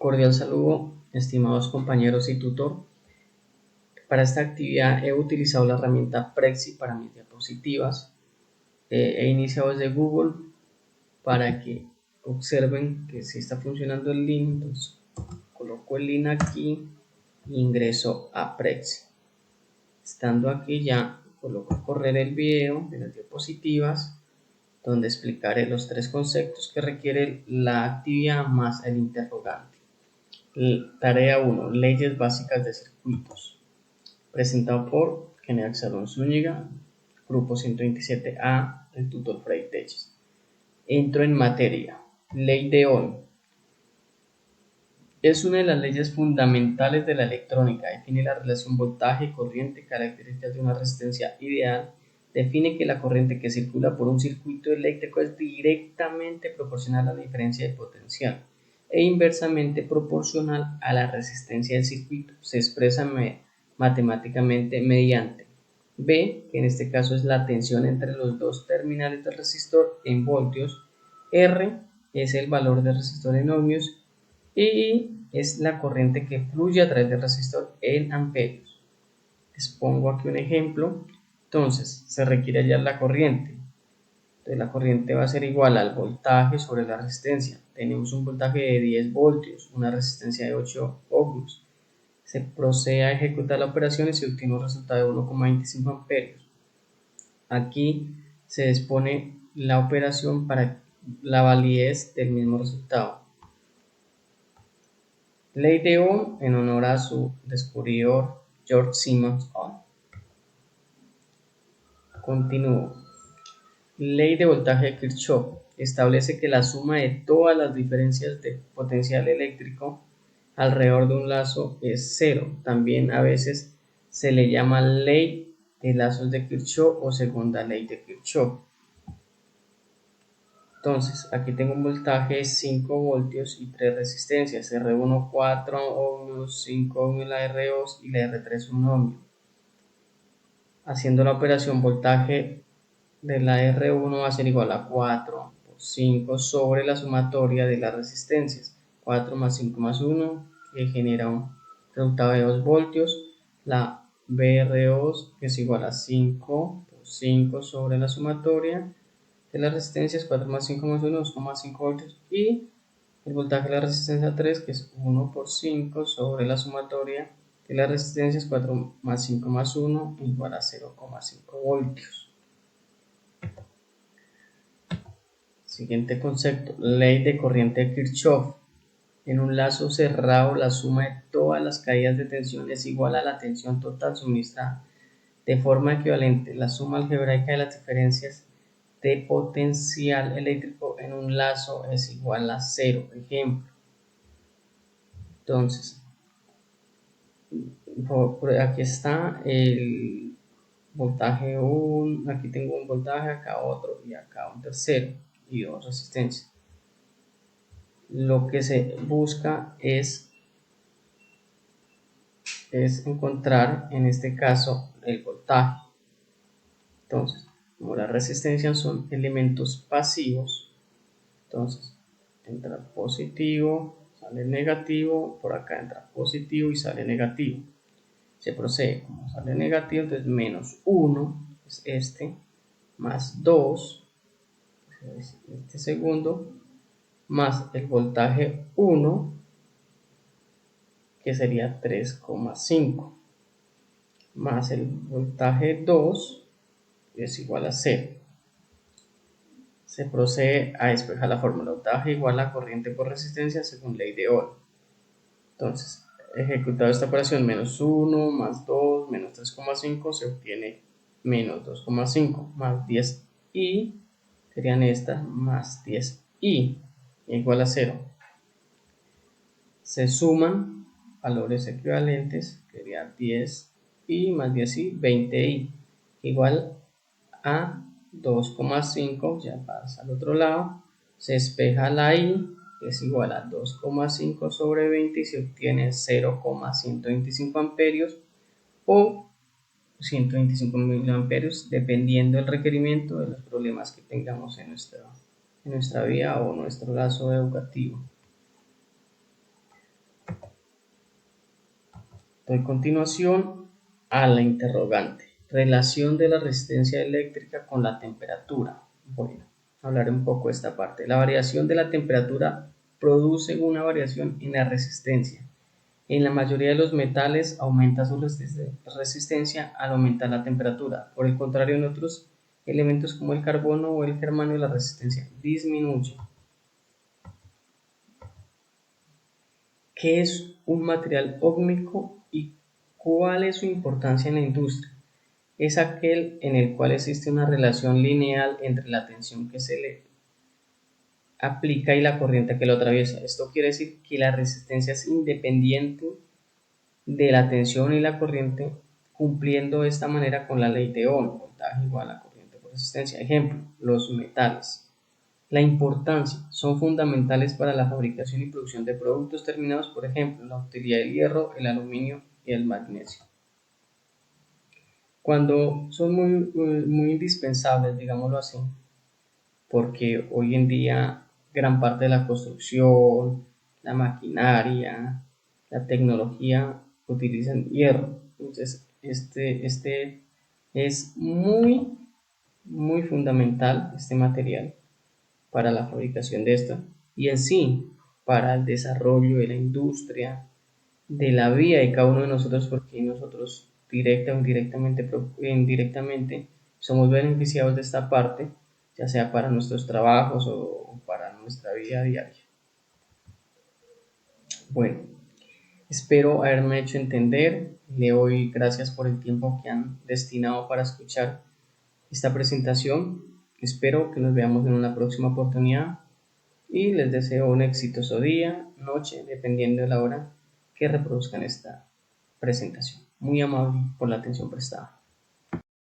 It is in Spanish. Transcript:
Cordial saludo, estimados compañeros y tutor. Para esta actividad he utilizado la herramienta Prezi para mis diapositivas. He iniciado desde Google para que observen que si está funcionando el link. Entonces coloco el link aquí e ingreso a Prezi. Estando aquí ya coloco a correr el video de las diapositivas, donde explicaré los 3 conceptos que requiere la actividad más el interrogante. Tarea 1. Leyes básicas de circuitos. Presentado por General Salón Zúñiga, Grupo 127A, del tutor Fray Teches. Entro en materia. Ley de Ohm. Es una de las leyes fundamentales de la electrónica. Define la relación voltaje-corriente, características de una resistencia ideal. Define que la corriente que circula por un circuito eléctrico es directamente proporcional a la diferencia de potencial e inversamente proporcional a la resistencia del circuito. Se expresa matemáticamente mediante B, que en este caso es la tensión entre los dos terminales del resistor en voltios, R es el valor del resistor en ohmios y es la corriente que fluye a través del resistor en amperios. Les pongo aquí un ejemplo. Entonces se requiere hallar la corriente. Entonces la corriente va a ser igual al voltaje sobre la resistencia. Tenemos un voltaje de 10 voltios, una resistencia de 8 ohmios. Se procede a ejecutar la operación y se obtiene un resultado de 1,25 amperios. Aquí se dispone la operación para la validez del mismo resultado. Ley de Ohm en honor a su descubridor George Simmons Ohm. Continúo. Ley de voltaje de Kirchhoff. Establece que la suma de todas las diferencias de potencial eléctrico alrededor de un lazo es cero. También a veces se le llama ley de lazos de Kirchhoff o segunda ley de Kirchhoff. Entonces, aquí tengo un voltaje de 5 voltios y 3 resistencias, R1 4 ohmios, 5 ohmios la R2 y la R3 1 ohmio. Haciendo la operación, voltaje de la R1 va a ser igual a 4 por 5 sobre la sumatoria de las resistencias, 4 más 5 más 1, que genera un resultado de 2 voltios, la BR2 que es igual a 5 por 5 sobre la sumatoria de las resistencias, 4 más 5 más 1, 2,5 voltios, y el voltaje de la resistencia 3 que es 1 por 5 sobre la sumatoria de las resistencias, 4 más 5 más 1 igual a 0,5 voltios. Siguiente concepto, ley de corriente de Kirchhoff. En un lazo cerrado, la suma de todas las caídas de tensión es igual a la tensión total suministrada. De forma equivalente, la suma algebraica de las diferencias de potencial eléctrico en un lazo es igual a 0. Ejemplo. Entonces, aquí está el voltaje 1, aquí tengo un voltaje, acá otro y acá un tercero y dos resistencias. Lo que se busca es encontrar en este caso el voltaje. Entonces, como las resistencias son elementos pasivos, entonces entra positivo, sale negativo, por acá entra positivo y sale negativo. Se procede, como sale negativo, entonces menos 1 es este, más 2 es este segundo, más el voltaje 1 que sería 3,5 más el voltaje 2 es igual a 0. Se procede a despejar la fórmula voltaje igual a corriente por resistencia según ley de Ohm. Entonces, ejecutado esta operación, menos 1 más 2 menos 3,5 se obtiene menos 2,5 más 10i, serían estas más 10i igual a 0. Se suman valores equivalentes, sería 10i más 10i, 20i, igual a 2,5, ya pasa al otro lado, se despeja la i, que es igual a 2,5 sobre 20 y se obtiene 0,125 amperios o 125 miliamperios, dependiendo del requerimiento de los problemas que tengamos en nuestra vía o nuestro lazo educativo. Doy continuación a la interrogante. Relación de la resistencia eléctrica con la temperatura. Bueno, hablaré un poco de esta parte. La variación de la temperatura produce una variación en la resistencia. En la mayoría de los metales aumenta su resistencia al aumentar la temperatura. Por el contrario, en otros elementos como el carbono o el germanio, la resistencia disminuye. ¿Qué es un material ósmico y cuál es su importancia en la industria? Es aquel en el cual existe una relación lineal entre la tensión que se le aplica y la corriente que lo atraviesa. Esto quiere decir que la resistencia es independiente de la tensión y la corriente, cumpliendo de esta manera con la ley de Ohm, voltaje igual a corriente por resistencia. Ejemplo, los metales. La importancia son fundamentales para la fabricación y producción de productos terminados, por ejemplo, la utilidad del hierro, el aluminio y el magnesio. Cuando son muy indispensables, digámoslo así, porque hoy en día gran parte de la construcción, la maquinaria, la tecnología utilizan hierro. Entonces, este es muy fundamental, este material, para la fabricación de esto y en sí para el desarrollo de la industria, de la vida de cada uno de nosotros, porque nosotros directa o indirectamente somos beneficiados de esta parte, ya sea para nuestros trabajos o para nuestra vida diaria. Bueno, espero haberme hecho entender. Le doy gracias por el tiempo que han destinado para escuchar esta presentación. Espero que nos veamos en una próxima oportunidad y les deseo un exitoso día, noche, dependiendo de la hora que reproduzcan esta presentación. Muy amable por la atención prestada.